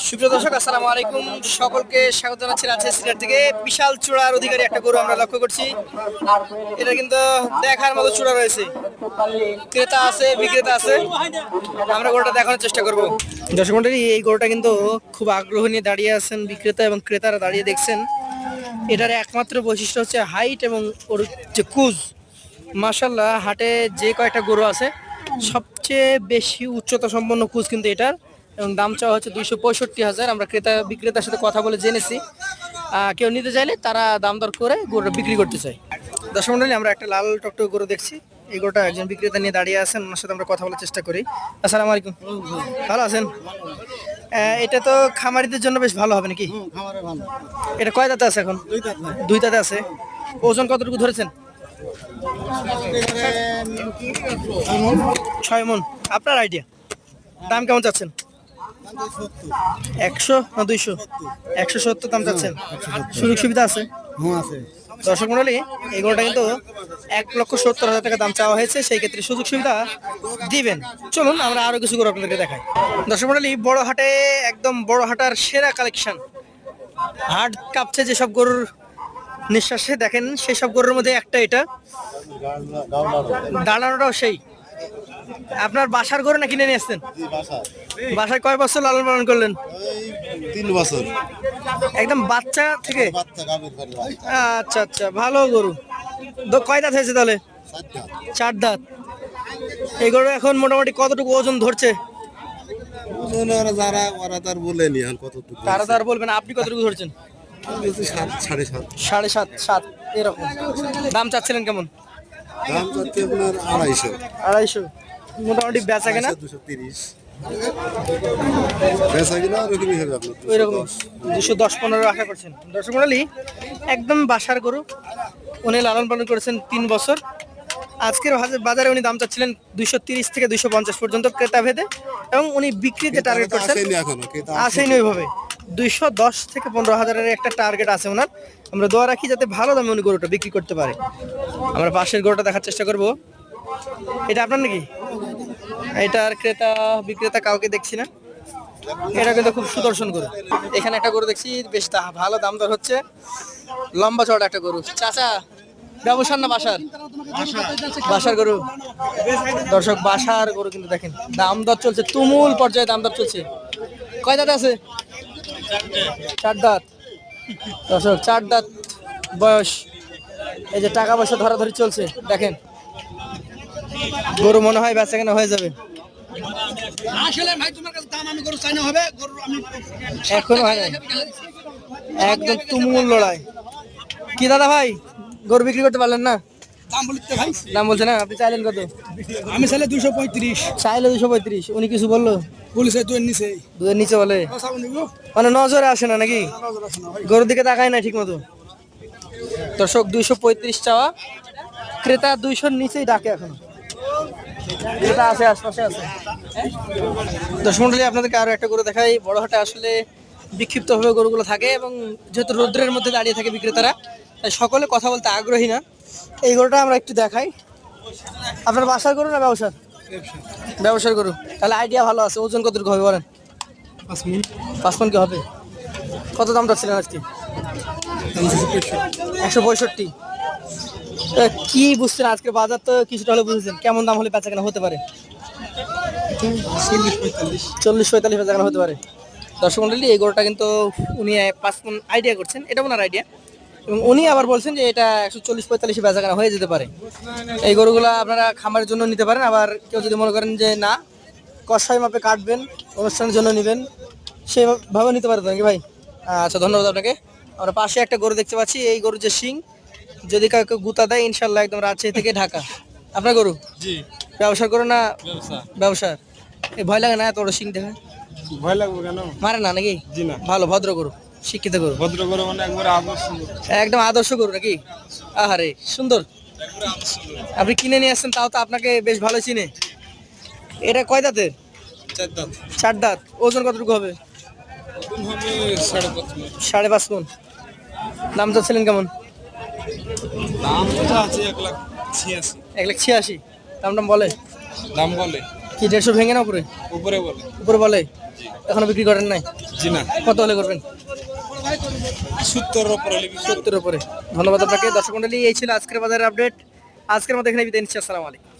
সুপ্রিয় দর্শক, আসসালামু আলাইকুম। সকলকে স্বাগত জানাচ্ছি রাজশাহী সিলেট থেকে। বিশাল চূড়ার অধিকারী একটা গরু আমরা লক্ষ্য করছি। এটা কিন্তু দেখার মতো চূড়া রয়েছে, ক্রেতা আছে বিক্রেতা আছে। আমরা গরুটা দেখানোর চেষ্টা করব। দর্শক মণ্ডলী, এই গরুটা কিন্তু খুব আগ্রহ নিয়ে দাঁড়িয়ে আছেন বিক্রেতা এবং ক্রেতারা দাঁড়িয়ে দেখছেন। এটার একমাত্র বৈশিষ্ট্য হচ্ছে হাইট এবং ওর যে কুজ। মাশাল্লাহ, হাটে যে কয়েকটা গরু আছে সবচেয়ে বেশি উচ্চতা সম্পন্ন কুজ কিন্তু এটার, এবং দাম চাওয়া হচ্ছে 265,000। আমরা ক্রেতা বিক্রেতার সাথে কথা বলে জেনেছি কেউ নিতে চাইলে তারা দাম দর করে গরুটা বিক্রি করতে চায়। দর্শক মণ্ডলী, আমরা একটা লাল টকটক গরু দেখছি। এই গরুটা একজন বিক্রেতা নিয়ে দাঁড়িয়ে আছেন, ওনার সাথে আমরা কথা বলার চেষ্টা করি। আসসালামু আলাইকুম, ভালো আছেন? এটা তো খামারিদের জন্য বেশ ভালো হবে নাকি? এটা কয় দাঁতে আছে এখন? দুই দাঁতে আছে। ওজন কতটুকু ধরেছেন? 6 মণ। আপনার আইডিয়া দাম কেমন চাচ্ছেন? 100 না 200? 170 দাম চাচ্ছেন। সুযোগ সুবিধা আছে? দর্শক মণ্ডলী, এই গরুটা কিন্তু 1,70,000 টাকা দাম চাওয়া হয়েছে। সেই ক্ষেত্রে সুযোগ সুবিধা দিবেন। চলুন আমরা আরো কিছু গরু আপনাদেরকে দেখাই। দর্শক মণ্ডলী, বড় হাটে একদম বড় হাটার সেরা কালেকশন। হাট কাঁপছে যেসব গরুর নিঃশ্বাসে, দেখেন সেই সব গরুর মধ্যে একটা এটা। দাঁড়ানোটাও সেই। আপনার বাসার গরু না কিনে নিয়ে আসছেন? বাসায় কয় বছর লালন পালন করলেন? 3 বছর। একদম বাচ্চা থেকে? আচ্ছা আচ্ছা, ভালো গরু। কয় দাঁত হয়েছে তাহলে? 4 দাঁত। এই গরু এখন মোটামুটি কতটুকু ওজন ধরছে? তারা তো আর বলবেন, আপনি কতটুকু ধরছেন? 7.5 এরকম। দাম চাচ্ছিলেন কেমন? দাম চাচ্ছে আপনার 250। 250। মোটামুটি বেচা কেনা 230 বেচা কিনা ওরকমই হবে আপনার। ওইরকম 210-15 আশা করছেন। দর্শক মণ্ডলী, একদম বাসার গরু। উনি লালন পালন করেছেন 3 বছর। আজকের বাজারে উনি দাম চাচ্ছিলেন 230 থেকে 250 পর্যন্ত ক্রেতা ভেদে, এবং উনি বিক্রিতে টার্গেট করছেন। আসেনি ওইভাবে। 210 থেকে 15,000-এর একটা টার্গেট আছে ওনার। আমরা দোয়া রাখি যাতে ভালো দামে উনি গরুটা বিক্রি করতে পারে। আমরা পাশের গরুটা দেখার চেষ্টা করব। এটা আপনার নাকি? এটার ক্রেতা বিক্রেতা কাউকে দেখছি না। এটা কিন্তু খুব সুদর্শন গরু। এখানে একটা গরু দেখছি, বেশ ভালো দাম দর হচ্ছে। লম্বা চড়া একটা গরু। চাচা, ব্যবসার না বাসার? বাসার গরু। দর্শক, বাসার গরু কিন্তু দেখেন দাম দর চলছে, তুমুল পর্যায়ে দাম দর চলছে। কয় দাঁত আছে? 4 দাঁত। দর্শক, 4 দাঁত বয়স। এই যে টাকা পয়সা ধরাধরি চলছে, দেখেন গরু মনে হয় বেচা কেনা হয়ে যাবে। এখনো হয় নাই, একদম তুমুল লড়াই। কি দাদা ভাই, গরু বিক্রি করতে পারলেন না? দাম বলছে না। আপনি চাইলেন কত? আমি চাইলে 235। চাইলে 235। উনি কিছু বললো? বলেছে 2 এর নিচে। 2 এর নিচে বলে? মানে নজরে আসে না নাকি? গরুর দিকে তাকায় না ঠিক মতো। দর্শক, 235 চাওয়া, ক্রেতা 200-র নিচেই ডাকে এখনো। ক্রেতা আছে, আশপাশে আছে। দর্শক মণ্ডলী, আপনাদেরকে আরো একটা গরু দেখাই। বড় হাটে আসলে বিক্ষিপ্তভাবে গরুগুলো থাকে, এবং যেহেতু রৌদ্রের মধ্যে দাঁড়িয়ে থাকে বিক্রেতারা, তাই সকলে কথা বলতে আগ্রহী না। এই গরুটা আমরা একটু দেখাই। আপনার বাসার গরু না ব্যবসার? ব্যবসার গরু। তাহলে আইডিয়া ভালো আছে। ওজন কতটুকু হবে বলেন? 5 মণ কি হবে? কত দাম চাচ্ছিলেন আজকে? 165। কি বুঝছেন আজকে বাজার তো কিছুটা হলে বুঝেছেন, কেমন দাম হলে বেচা কেনা হতে পারে? 40-45 বেচা কেনা হতে পারে। দর্শক মণ্ডলী, এই গরুটা কিন্তু উনি 5 মণ আইডিয়া করছেন, এটা ওনার আইডিয়া, এবং উনি আবার বলছেন যে এটা 140-45 বেচা কেনা হয়ে যেতে পারে। এই গরুগুলো আপনারা খামারের জন্য নিতে পারেন। আবার কেউ যদি মনে করেন যে না, কষাই মাপে কাটবেন, অনুষ্ঠানের জন্য নেবেন, সেভাবে নিতে পারেন নাকি ভাই? আচ্ছা, ধন্যবাদ আপনাকে। আমরা পাশে একটা গরু দেখতে পাচ্ছি। এই গরু যে শিং, যদি কাউকে গুতা দেয় ইনশাল্লাহ একদম রাজশাহী থেকে ঢাকা। আপনার গরু? জি। ব্যবসার গরু না? ব্যবসার। এই ভয় লাগে না এত বড় শিং দেখে? ভয় লাগবে কেন? মারে না নাকি? জি না। ভালো ভদ্র গরু, শিক্ষিত গরু। ভদ্র গরু মানে একবারে আদর্শ। একদম আদর্শ গরু নাকি? আহারে সুন্দর। আপনি কিনে নিয়ে আসছেন, তাও তো আপনাকে বেশ ভালো চিনে। এটা কয় দাঁতের? 4 দাঁত। 4 দাঁত। ওজন কতটুকু হবে? 5.5 মণ। দাম চাচ্ছিলেন কেমন? দাম আছে 1,86,000। 1,86,000 দাম বলে? দাম বলে কি 150 ভেঙে না? উপরে উপরে বলে। উপরে বলে? এখনো বিক্রি করেন নাই? জি না, কত হলে করবেন? 70 উপরে লিখি। 70 উপরে। ধন্যবাদ আপনাকে। দর্শক মন্ডলী, এই ছিল আজকের বাজারের আপডেট। আজকের মতো এখানে বিদায় নিচ্ছি। আসসালামু আলাইকুম।